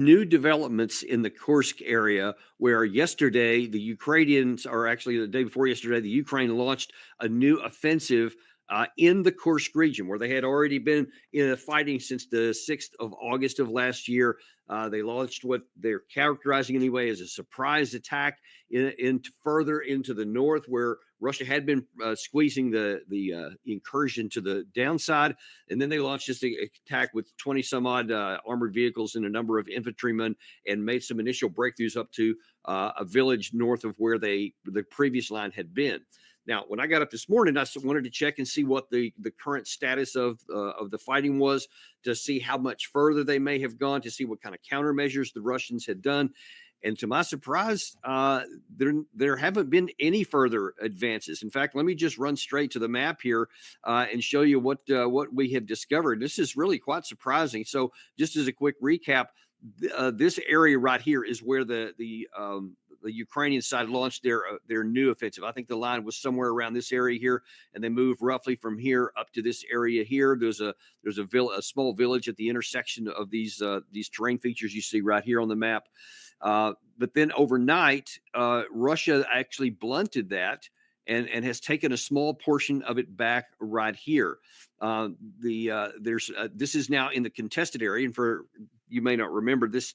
New developments in the Kursk area, where yesterday the Ukrainians, or actually the day before yesterday, the Ukraine launched a new offensive in the Kursk region, where they had already been in fighting since the 6th of August of last year. They launched what they're characterizing anyway as a surprise attack further into the north, where Russia had been squeezing the incursion to the downside, and then they launched this attack with 20 some odd armored vehicles and a number of infantrymen, and made some initial breakthroughs up to a village north of where the previous line had been. Now, when I got up this morning, I wanted to check and see what the current status of the fighting was, to see how much further they may have gone, to see what kind of countermeasures the Russians had done. And to my surprise, there haven't been any further advances. In fact, let me just run straight to the map here and show you what we have discovered. This is really quite surprising. So, just as a quick recap, this area right here is where the Ukrainian side launched their new offensive. I think the line was somewhere around this area here, and they moved roughly from here up to this area here. There's a small village at the intersection of these terrain features you see right here on the map. But then overnight, Russia actually blunted that and has taken a small portion of it back right here. This is now in the contested area, and for you may not remember this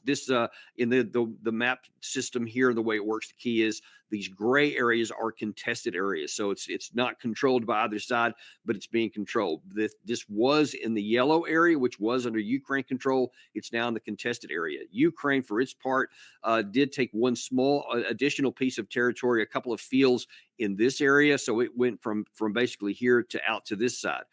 in the map system here, the way it works, the key is these gray areas are contested areas, so it's not controlled by either side, but it's being controlled. This was in the yellow area, which was under Ukraine control. It's now in the contested area. Ukraine, for its part, did take one small additional piece of territory, a couple of fields in this area, so it went from basically here to out to this side.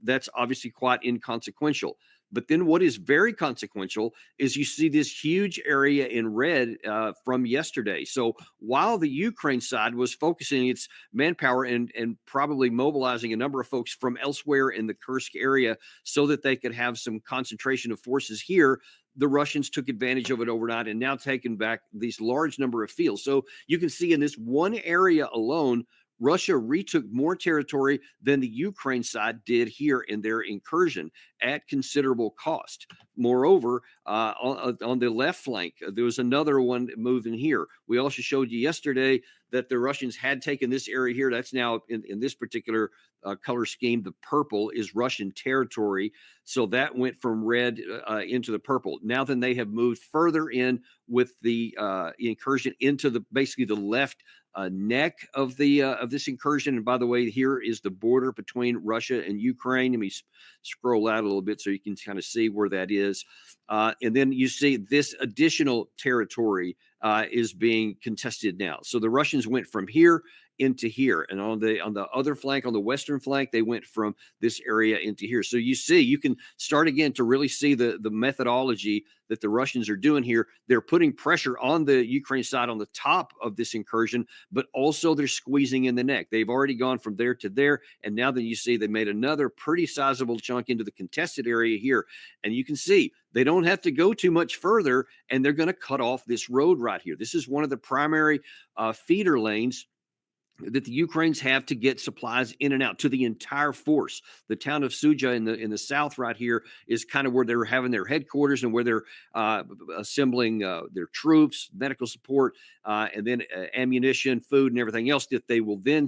That's obviously quite inconsequential. But then what is very consequential is you see this huge area in red from yesterday. So while the Ukraine side was focusing its manpower and probably mobilizing a number of folks from elsewhere in the Kursk area so that they could have some concentration of forces here, the Russians took advantage of it overnight and now taken back these large number of fields. So you can see in this one area alone, Russia retook more territory than the Ukraine side did here in their incursion at considerable cost. Moreover, on the left flank, there was another one moving here. We also showed you yesterday that the Russians had taken this area here. That's now in this particular color scheme. The purple is Russian territory. So that went from red into the purple. Now then they have moved further in with the incursion into basically the left neck of this incursion. And by the way, here is the border between Russia and Ukraine. Let me scroll out a little bit so you can kind of see where that is. And then you see this additional territory is being contested now. So the Russians went from here into here, and on the other flank, on the western flank, they went from this area into here. So you can start again to really see the methodology that the Russians are doing here. They're putting pressure on the Ukraine side on the top of this incursion, but also they're squeezing in the neck. They've already gone from there to there, and now that you see they made another pretty sizable chunk into the contested area here, and you can see they don't have to go too much further, and they're going to cut off this road right here. This is one of the primary feeder lanes that the Ukrainians have to get supplies in and out to the entire force. The town of Suja in the south right here is kind of where they're having their headquarters and where they're assembling their troops, medical support, and then ammunition, food, and everything else that they will then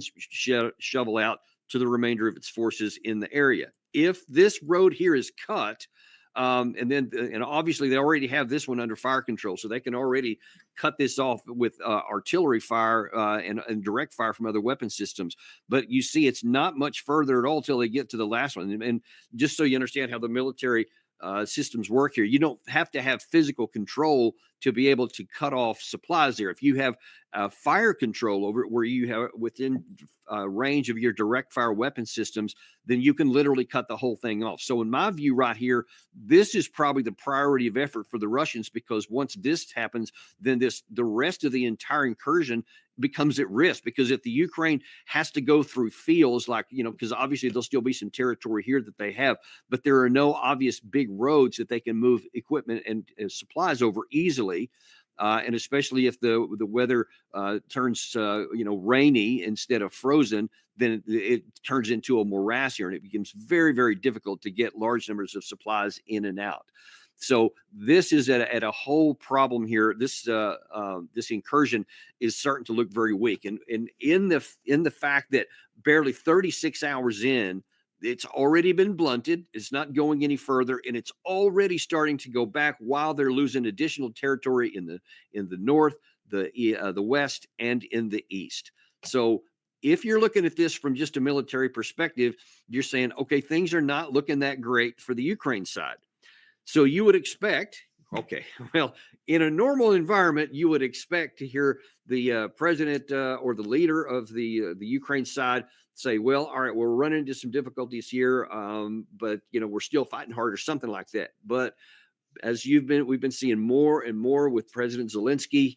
shovel out to the remainder of its forces in the area. If this road here is cut, and obviously they already have this one under fire control, so they can already cut this off with artillery fire and direct fire from other weapon systems. But you see, it's not much further at all till they get to the last one. And just so you understand how the military systems work here, you don't have to have physical control to be able to cut off supplies there. If you have fire control over it, where you have within range of your direct fire weapon systems, then you can literally cut the whole thing off. So in my view right here, this is probably the priority of effort for the Russians, because once this happens, then the rest of the entire incursion becomes at risk. Because if the Ukraine has to go through fields, like, because obviously there'll still be some territory here that they have, but there are no obvious big roads that they can move equipment and supplies over easily. And especially if the weather turns rainy instead of frozen, then it turns into a morass here, and it becomes very, very difficult to get large numbers of supplies in and out. So this is at a whole problem here. This this incursion is starting to look very weak, and in the fact that barely 36 hours in, it's already been blunted. It's not going any further, and it's already starting to go back while they're losing additional territory in the north, the west, and in the east. So if you're looking at this from just a military perspective, you're saying, okay, things are not looking that great for the Ukraine side. So you would expect, okay, well, in a normal environment, you would expect to hear the president or the leader of the Ukraine side say, well, all right, we're running into some difficulties here, but we're still fighting hard or something like that. But as we've been seeing more and more with President Zelensky,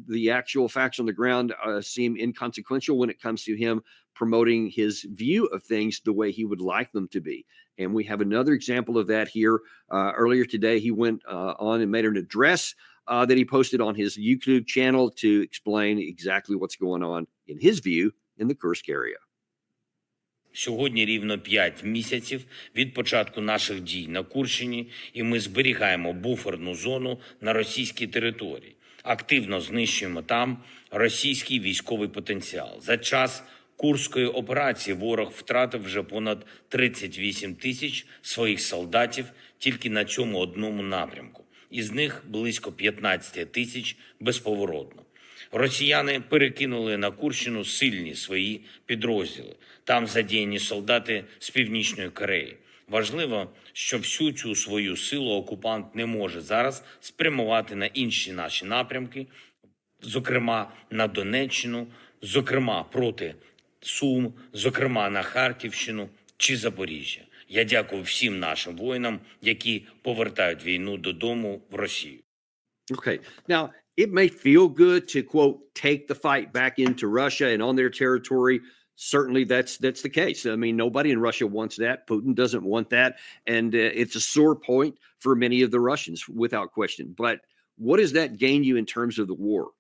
the actual facts on the ground seem inconsequential when it comes to him promoting his view of things the way he would like them to be. And we have another example of that here. Earlier today, he went on and made an address that he posted on his YouTube channel to explain exactly what's going on, in his view, in the Kursk area. Сьогодні рівно 5 місяців від початку наших дій на Курщині, і ми зберігаємо буферну зону на російській території. Активно знищуємо там російський військовий потенціал. За час Курської операції ворог втратив вже понад 38 тисяч своїх солдатів тільки на цьому одному напрямку. Із них близько 15 тисяч безповоротно. Росіяни перекинули на Курщину сильні свої підрозділи. Там задіяні солдати з Північної Кореї. Важливо, що всю цю свою силу окупант не може зараз спрямувати на інші наші напрямки, зокрема на Донеччину, зокрема проти Сум, зокрема на Харківщину чи Запоріжжя. Я дякую всім нашим воїнам, які повертають війну додому в Росію. Okay. Now, it may feel good to, quote, take the fight back into Russia and on their territory. Certainly that's the case. I mean, nobody in Russia wants that. Putin doesn't want that. And it's a sore point for many of the Russians, without question. But what does that gain you in terms of the war?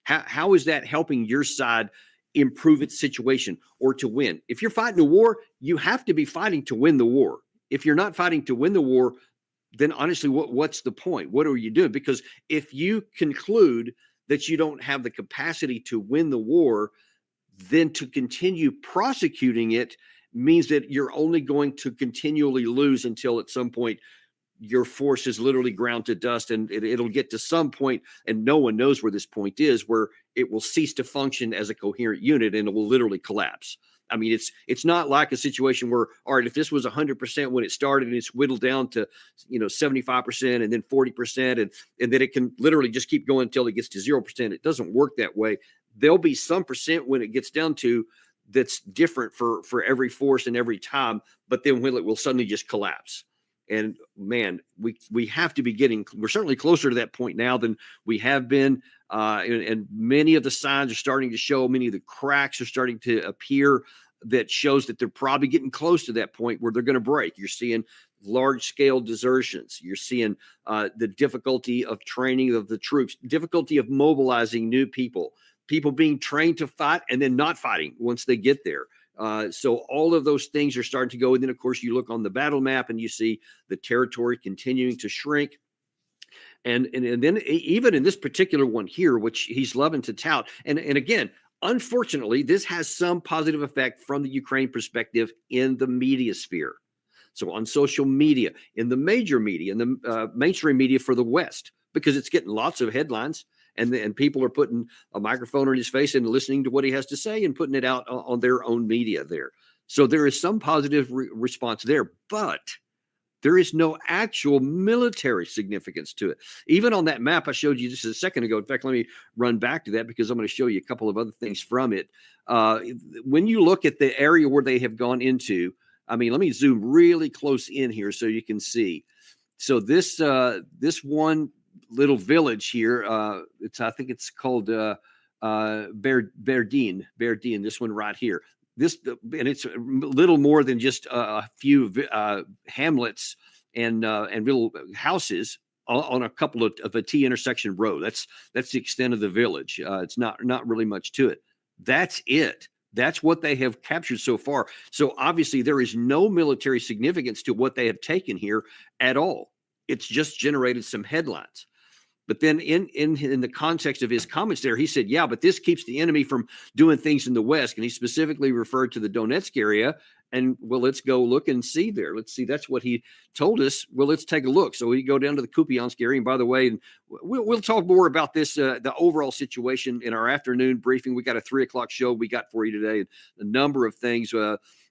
How is that helping your side improve its situation or to win? If you're fighting a war, you have to be fighting to win the war. If you're not fighting to win the war, then honestly, what's the point? What are you doing? Because if you conclude that you don't have the capacity to win the war, then to continue prosecuting it means that you're only going to continually lose until at some point your force is literally ground to dust, and it'll get to some point, and no one knows where this point is, where it will cease to function as a coherent unit and it will literally collapse. I mean, it's not like a situation where, all right, if this was 100% when it started and it's whittled down to 75% and then 40% and then it can literally just keep going until it gets to 0%. It doesn't work that way. There'll be some percent when it gets down to that's different for every force and every time, but then when it will suddenly just collapse. And man, we have to be we're certainly closer to that point now than we have been. And many of the signs are starting to show, many of the cracks are starting to appear that shows that they're probably getting close to that point where they're going to break. You're seeing large scale desertions. You're seeing the difficulty of training of the troops, difficulty of mobilizing new people being trained to fight and then not fighting once they get there. So all of those things are starting to go. And then, of course, you look on the battle map and you see the territory continuing to shrink. And then even in this particular one here, which he's loving to tout. And again, unfortunately, this has some positive effect from the Ukraine perspective in the media sphere. So on social media, in the major media, in the mainstream media for the West, because it's getting lots of headlines. And people are putting a microphone on his face and listening to what he has to say and putting it out on their own media there. So there is some positive response there, but there is no actual military significance to it. Even on that map I showed you just a second ago. In fact, let me run back to that because I'm going to show you a couple of other things from it. When you look at the area where they have gone into, I mean, let me zoom really close in here so you can see. So this one little village here, I think it's called Berdin, this one right here. And it's a little more than just a few hamlets and little houses on a couple of a T intersection road. That's the extent of the village. It's not really much to it. That's it. That's what they have captured so far. So obviously there is no military significance to what they have taken here at all. It's just generated some headlines. But then in the context of his comments there, he said, yeah, but this keeps the enemy from doing things in the West. And he specifically referred to the Donetsk area. And well, let's go look and see there. Let's see. That's what he told us. Well, let's take a look. So we go down to the Kupiansk area. And by the way, we'll talk more about this, the overall situation in our afternoon briefing. We got a 3:00 show we got for you today. A number of things.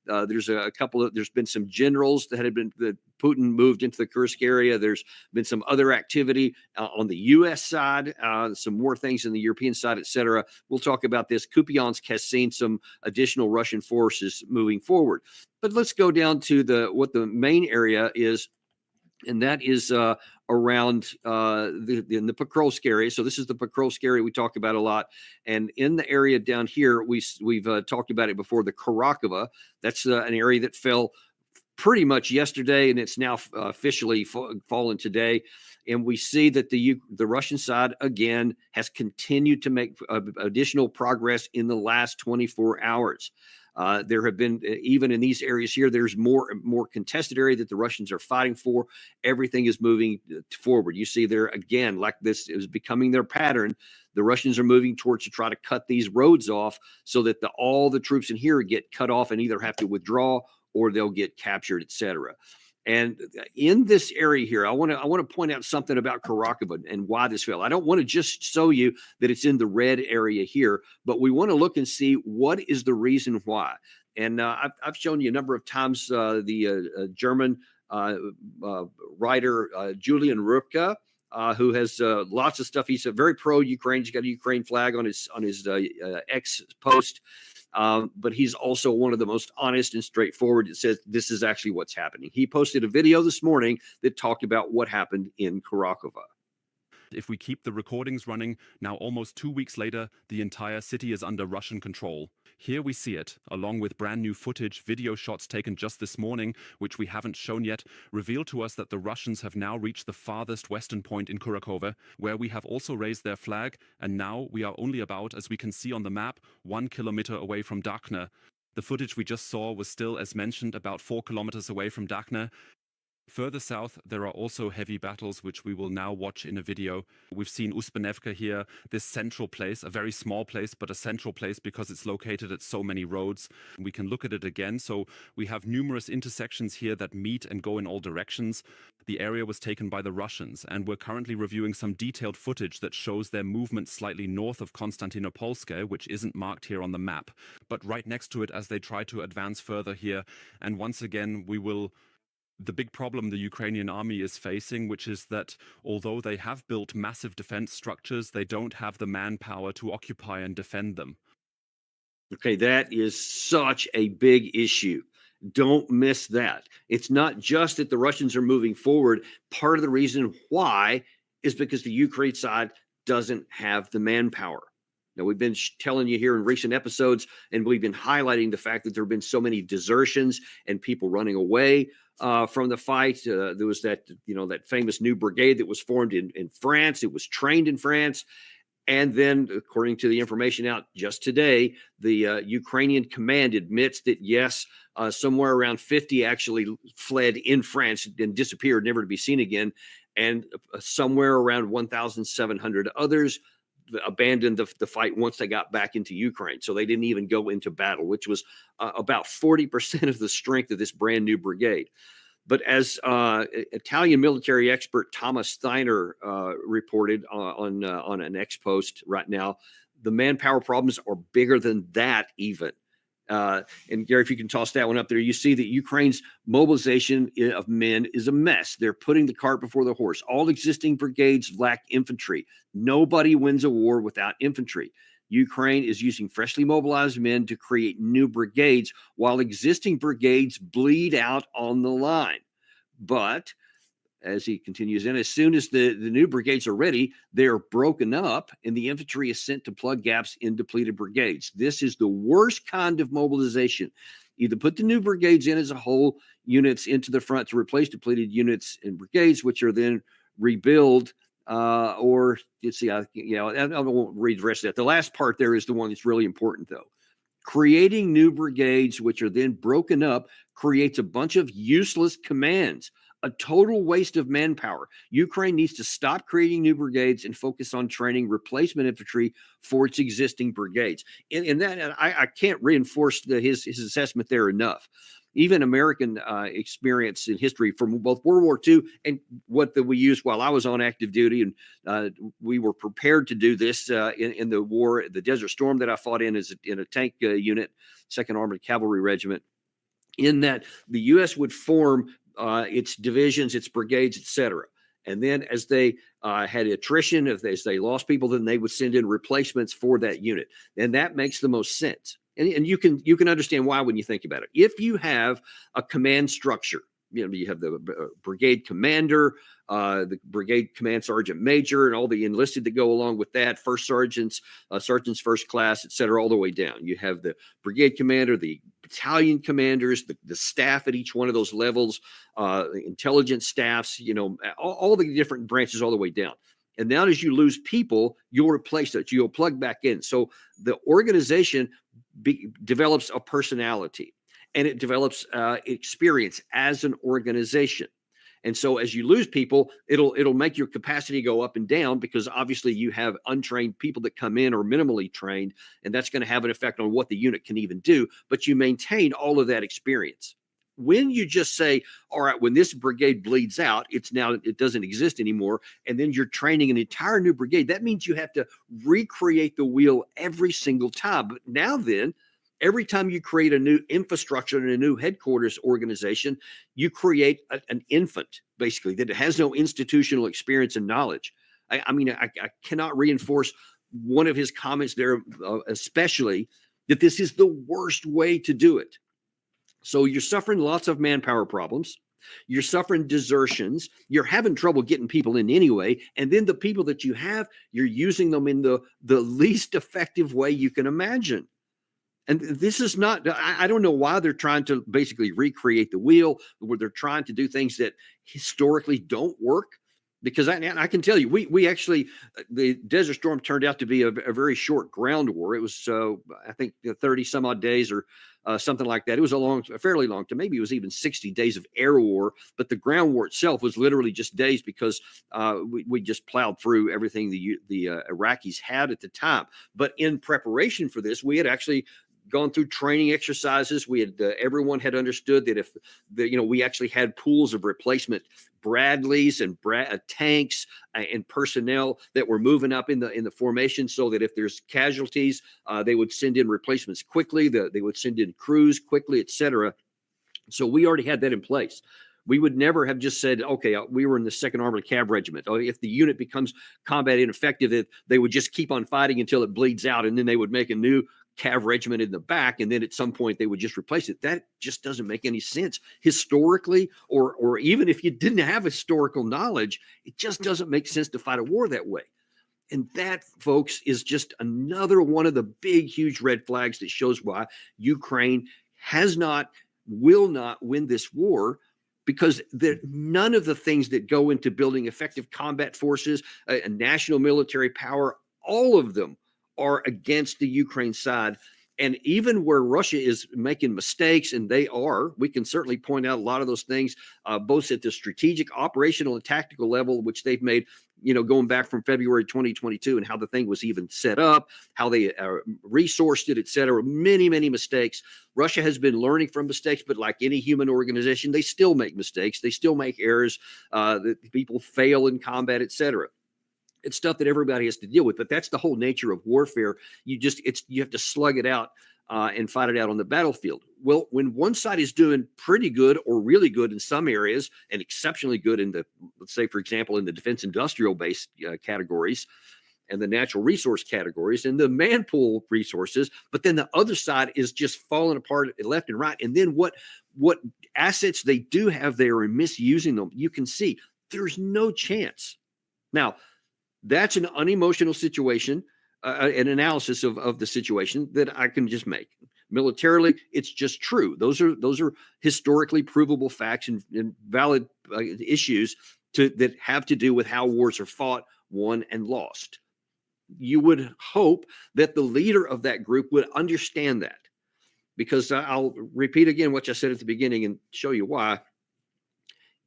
There's been some generals that Putin moved into the Kursk area. There's been some other activity on the U.S. side, some more things in the European side, et cetera. We'll talk about this. Kupiansk has seen some additional Russian forces moving forward. But let's go down to what the main area is, and that is around in the Pokrovsk area. So this is the Pokrovsk area we talk about a lot. And in the area down here, we've talked about it before, the Karakova. That's an area that fell pretty much yesterday, and it's now officially fallen today. And we see that the Russian side, again, has continued to make additional progress in the last 24 hours. There have been, even in these areas here, there's more contested area that the Russians are fighting for. Everything is moving forward. You see there, again, like this is becoming their pattern. The Russians are moving towards to try to cut these roads off so that all the troops in here get cut off and either have to withdraw or they'll get captured, et cetera. And in this area here, I want to point out something about Karakova and why this fell. I don't want to just show you that it's in the red area here, but we want to look and see what is the reason why. And I've shown you a number of times the German writer Julian Rupka, who has lots of stuff. He's a very pro-Ukraine. He's got a Ukraine flag on his X post. But he's also one of the most honest and straightforward. It says this is actually what's happening. He posted a video this morning that talked about what happened in Karakova. If we keep the recordings running, now almost 2 weeks later, the entire city is under Russian control. Here we see it, along with brand new footage, video shots taken just this morning, which we haven't shown yet, reveal to us that the Russians have now reached the farthest western point in Kurakova, where we have also raised their flag, and now we are only about, as we can see on the map, 1 kilometer away from Dakhna. The footage we just saw was still, as mentioned, about 4 kilometers away from Dakhna. Further south, there are also heavy battles, which we will now watch in a video. We've seen Uspenevka here, this central place, a very small place, but a central place because it's located at so many roads. We can look at it again. So we have numerous intersections here that meet and go in all directions. The area was taken by the Russians, and we're currently reviewing some detailed footage that shows their movement slightly north of Konstantinopolsk, which isn't marked here on the map, but right next to it as they try to advance further here. And once again, the big problem the Ukrainian army is facing, which is that although they have built massive defense structures, they don't have the manpower to occupy and defend them. Okay, that is such a big issue. Don't miss that. It's not just that the Russians are moving forward. Part of the reason why is because the Ukraine side doesn't have the manpower. Now, we've been telling you here in recent episodes, and we've been highlighting the fact that there have been so many desertions and people running away from the fight. There was that famous new brigade that was formed in France. It was trained in France. And then, according to the information out just today, the Ukrainian command admits that, yes, somewhere around 50 actually fled in France and disappeared, never to be seen again. And somewhere around 1,700 others abandoned the fight once they got back into Ukraine. So they didn't even go into battle, which was about 40% of the strength of this brand new brigade. But as Italian military expert Thomas Steiner reported on an X post right now, the manpower problems are bigger than that even. And Gary, if you can toss that one up there, you see that Ukraine's mobilization of men is a mess. They're putting the cart before the horse. All existing brigades lack infantry. Nobody wins a war without infantry. Ukraine is using freshly mobilized men to create new brigades while existing brigades bleed out on the line. But as he continues in, as soon as the new brigades are ready, they're broken up and the infantry is sent to plug gaps in depleted brigades. This is the worst kind of mobilization. Either put the new brigades in as a whole, units into the front to replace depleted units and brigades, which are then rebuild, or you see, I won't read the rest of that. The last part there is the one that's really important, though. Creating new brigades, which are then broken up, creates a bunch of useless commands. a total waste of manpower. Ukraine needs to stop creating new brigades and focus on training replacement infantry for its existing brigades. And that I can't reinforce his assessment there enough. Even American experience in history from both World War II and what we used while I was on active duty, and we were prepared to do this in the war, the Desert Storm that I fought in in a tank unit, 2nd Armored Cavalry Regiment. In that the U.S. would form its divisions, its brigades, etc. And then as they had attrition, as they lost people, then they would send in replacements for that unit. And that makes the most sense. And you can understand why when you think about it. If you have a command structure, you have the brigade commander, the brigade command sergeant major, and all the enlisted that go along with that, first sergeants, sergeants first class, et cetera, all the way down. You have the brigade commander, the battalion commanders, the staff at each one of those levels, intelligence staffs, all the different branches all the way down. And now as you lose people, you'll replace that. You'll plug back in. So the organization develops a personality, and it develops experience as an organization. And so as you lose people, it'll make your capacity go up and down, because obviously you have untrained people that come in or minimally trained, and that's going to have an effect on what the unit can even do. But you maintain all of that experience. When you just say, all right, when this brigade bleeds out, it doesn't exist anymore, and then you're training an entire new brigade, that means you have to recreate the wheel every single time. But now then, every time you create a new infrastructure and a new headquarters organization, you create an infant, basically, that has no institutional experience and knowledge. I cannot reinforce one of his comments there, especially, that this is the worst way to do it. So you're suffering lots of manpower problems. You're suffering desertions. You're having trouble getting people in anyway. And then the people that you have, you're using them in the least effective way you can imagine. And this is not, I don't know why they're trying to basically recreate the wheel, where they're trying to do things that historically don't work. Because I can tell you, we actually, the Desert Storm turned out to be a very short ground war. It was, I think, 30 some odd days or something like that. It was a fairly long time. Maybe it was even 60 days of air war. But the ground war itself was literally just days, because we just plowed through everything the Iraqis had at the time. But in preparation for this, we had actually gone through training exercises. We had everyone had understood that if we actually had pools of replacement Bradleys and tanks and personnel that were moving up in the formation, so that if there's casualties, they would send in replacements quickly. They would send in crews quickly, etc. So we already had that in place. We would never have just said, okay, we were in the 2nd Armored Cav Regiment. If the unit becomes combat ineffective, they would just keep on fighting until it bleeds out, and then they would make a new Cav regiment in the back, and then at some point they would just replace it. That just doesn't make any sense historically, or even if you didn't have historical knowledge, it just doesn't make sense to fight a war that way. And that, folks, is just another one of the big, huge red flags that shows why Ukraine will not win this war, because none of the things that go into building effective combat forces, a national military power, all of them are against the Ukraine side. And even where Russia is making mistakes, and we can certainly point out a lot of those things, both at the strategic, operational, and tactical level, which they've made, going back from February 2022, and how the thing was even set up, how they resourced it, et cetera. Many, many mistakes. Russia has been learning from mistakes, but like any human organization, they still make mistakes. They still make errors. People fail in combat, et cetera. It's stuff that everybody has to deal with, but that's the whole nature of warfare. You have to slug it out and fight it out on the battlefield. Well, when one side is doing pretty good or really good in some areas, and exceptionally good in let's say, for example, in the defense industrial base categories and the natural resource categories and the man pool resources, but then the other side is just falling apart left and right. And then what assets they do have there and misusing them, you can see there's no chance. Now, that's an unemotional situation, an analysis of the situation that I can just make. Militarily, it's just true. Those are historically provable facts and valid issues that have to do with how wars are fought, won, and lost. You would hope that the leader of that group would understand that, because I'll repeat again what I said at the beginning and show you why.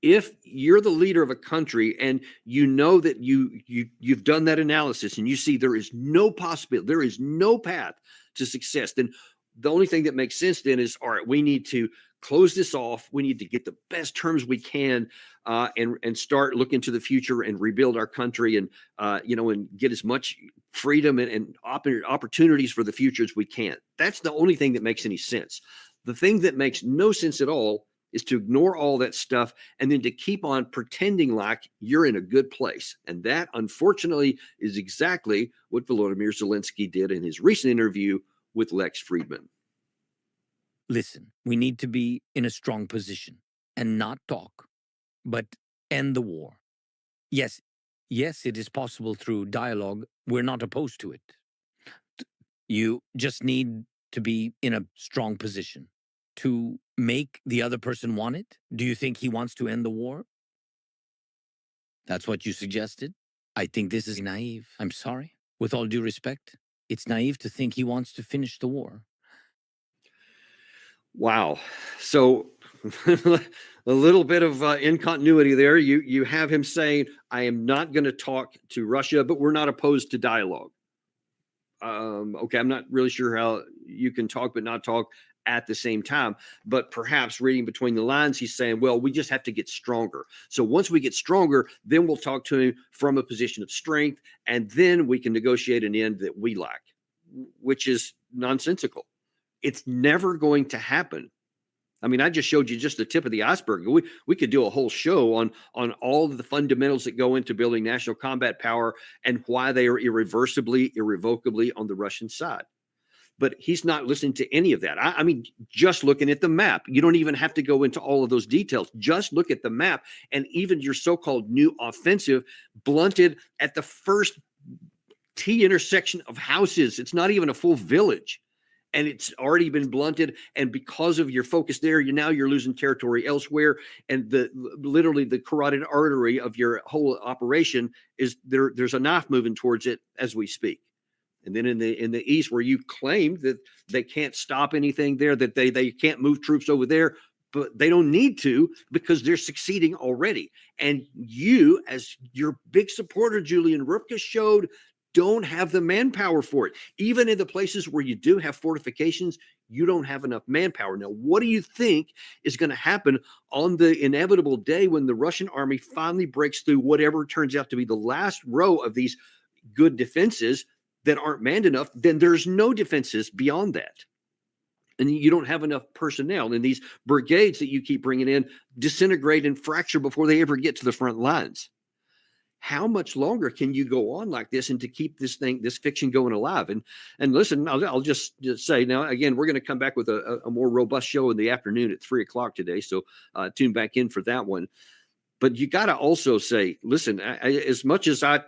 If you're the leader of a country and you know that you've done that analysis and you see there is no possibility, there is no path to success, then the only thing that makes sense then is, all right, we need to close this off. We need to get the best terms we can, and start looking to the future and rebuild our country, and and get as much freedom and opportunities for the future as we can. That's the only thing that makes any sense. The thing that makes no sense at all is to ignore all that stuff and then to keep on pretending like you're in a good place. And that, unfortunately, is exactly what Volodymyr Zelensky did in his recent interview with Lex Friedman. Listen, we need to be in a strong position and not talk, but end the war. Yes, it is possible through dialogue. We're not opposed to it. You just need to be in a strong position to make the other person want it. Do you think he wants to end the war? That's what you suggested? I think this is naive. I'm sorry. With all due respect, it's naive to think he wants to finish the war. Wow. So a little bit of incontinuity there. You have him saying, I am not going to talk to Russia, but we're not opposed to dialogue. Okay, I'm not really sure how you can talk but not talk at the same time. But perhaps reading between the lines, he's saying, well, we just have to get stronger. So once we get stronger, then we'll talk to him from a position of strength, and then we can negotiate an end that we like, which is nonsensical. It's never going to happen. I mean, I just showed you just the tip of the iceberg. We could do a whole show on all of the fundamentals that go into building national combat power and why they are irreversibly, irrevocably on the Russian side. But he's not listening to any of that. I mean, just looking at the map, you don't even have to go into all of those details. Just look at the map, and even your so-called new offensive blunted at the first T intersection of houses. It's not even a full village. And it's already been blunted, and because of your focus there, you're losing territory elsewhere, and literally the carotid artery of your whole operation is there. There's a knife moving towards it as we speak. And then in the east, where you claim that they can't stop anything there, that they can't move troops over there, but they don't need to because they're succeeding already. And you, as your big supporter, Julian Rupka, showed, don't have the manpower for it. Even in the places where you do have fortifications, you don't have enough manpower. Now, what do you think is going to happen on the inevitable day when the Russian army finally breaks through whatever turns out to be the last row of these good defenses that aren't manned enough? Then there's no defenses beyond that. And you don't have enough personnel. And these brigades that you keep bringing in disintegrate and fracture before they ever get to the front lines. How much longer can you go on like this and to keep this fiction going alive? And listen, I'll just say now, again, we're going to come back with a more robust show in the afternoon at 3:00 today. So tune back in for that one. But you got to also say, listen, as much as I,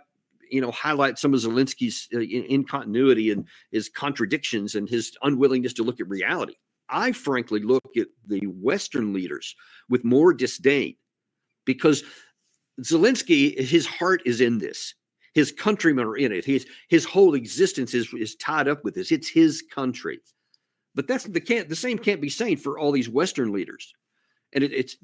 highlight some of Zelensky's incontinuity and his contradictions and his unwillingness to look at reality, I frankly look at the Western leaders with more disdain, because Zelensky, his heart is in this. His countrymen are in it. His whole existence is tied up with this. It's his country. But the same can't be said for all these Western leaders. And it's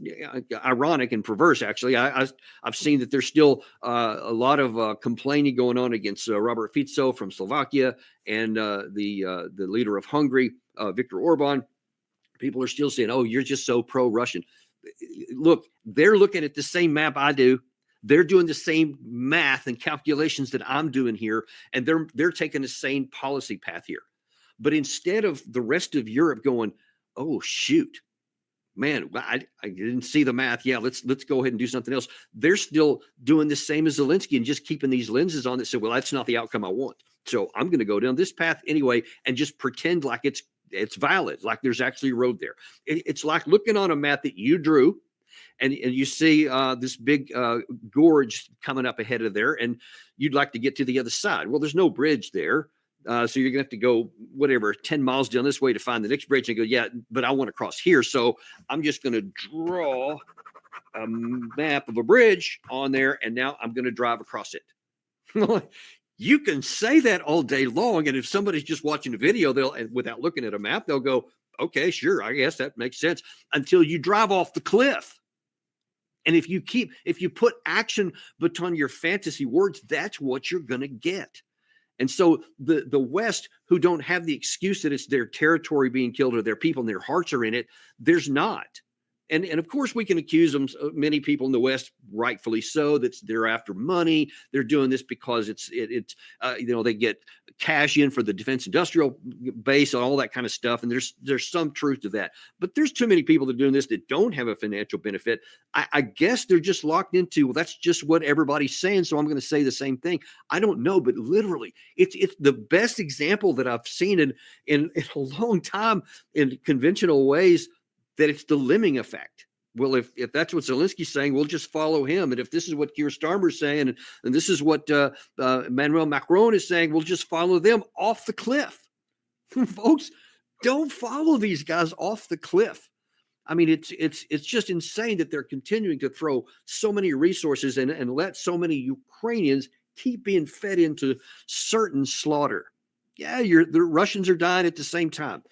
ironic and perverse, actually. I've seen that there's still a lot of complaining going on against Robert Fico from Slovakia and the leader of Hungary, Viktor Orban. People are still saying, "Oh, you're just so pro-Russian." Look, they're looking at the same map I do. They're doing the same math and calculations that I'm doing here, and they're taking the same policy path here. But instead of the rest of Europe going, "Oh shoot, man, I didn't see the math. Yeah, let's go ahead and do something else," they're still doing the same as Zelensky and just keeping these lenses on that say, "Well, that's not the outcome I want, so I'm going to go down this path anyway," and just pretend like it's valid, like there's actually a road there. It's like looking on a map that you drew, and you see this big gorge coming up ahead of there, and you'd like to get to the other side. Well, there's no bridge there, so you're going to have to go 10 miles down this way to find the next bridge, and go, yeah, but I want to cross here, so I'm just going to draw a map of a bridge on there, and now I'm going to drive across it. You can say that all day long, and if somebody's just watching a video, without looking at a map, they'll go, okay, sure, I guess that makes sense, until you drive off the cliff. And if you put action between your fantasy words, that's what you're going to get. And so the West, who don't have the excuse that it's their territory being killed or their people and their hearts are in it, there's not. And of course we can accuse them, many people in the West, rightfully so, that they're after money. They're doing this because it's they get cash in for the defense industrial base and all that kind of stuff. And there's some truth to that. But there's too many people that are doing this that don't have a financial benefit. I guess they're just locked into, well, that's just what everybody's saying, so I'm going to say the same thing. I don't know, but literally, it's the best example that I've seen in a long time in conventional ways, that it's the lemming effect. Well, if that's what Zelensky's saying, we'll just follow him. And if this is what Keir Starmer's saying, and this is what Emmanuel Macron is saying, we'll just follow them off the cliff. Folks, don't follow these guys off the cliff. I mean, it's just insane that they're continuing to throw so many resources and let so many Ukrainians keep being fed into certain slaughter. Yeah, the Russians are dying at the same time.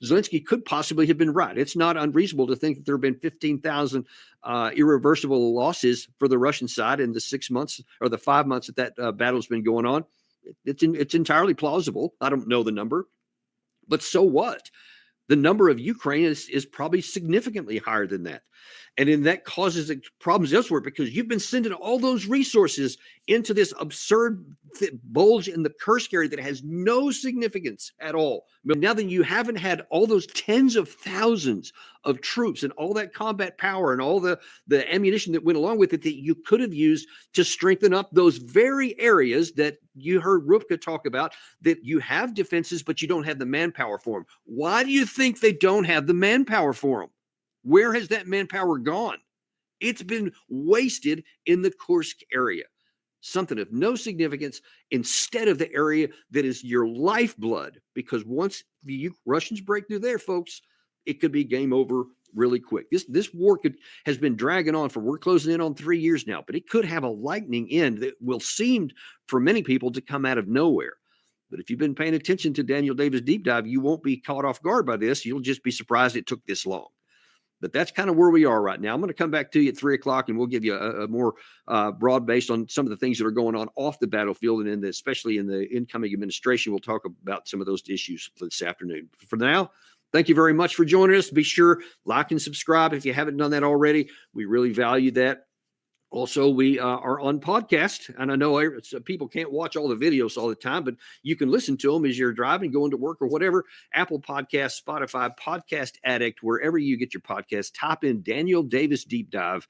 Zelensky could possibly have been right. It's not unreasonable to think that there have been 15,000 irreversible losses for the Russian side in the 6 months or the 5 months that battle's been going on. It's entirely plausible. I don't know the number, but so what? The number of Ukraine is probably significantly higher than that. And then that causes problems elsewhere because you've been sending all those resources into this absurd bulge in the Kursk area that has no significance at all. But now that you haven't had all those tens of thousands of troops and all that combat power and all the ammunition that went along with it that you could have used to strengthen up those very areas that you heard Rupka talk about, that you have defenses, but you don't have the manpower for them. Why do you think they don't have the manpower for them? Where has that manpower gone? It's been wasted in the Kursk area. Something of no significance instead of the area that is your lifeblood. Because once the Russians break through there, folks, it could be game over really quick. This war has been dragging on we're closing in on 3 years now, but it could have a lightning end that will seem for many people to come out of nowhere. But if you've been paying attention to Daniel Davis Deep Dive, you won't be caught off guard by this. You'll just be surprised it took this long. But that's kind of where we are right now. I'm going to come back to you at 3 o'clock and we'll give you a more broad based on some of the things that are going on off the battlefield and especially in the incoming administration. We'll talk about some of those issues this afternoon. For now, thank you very much for joining us. Be sure, like and subscribe if you haven't done that already. We really value that. Also, we are on podcast, and I know people can't watch all the videos all the time, but you can listen to them as you're driving, going to work or whatever. Apple Podcasts, Spotify, Podcast Addict, wherever you get your podcasts, type in Daniel Davis Deep Dive,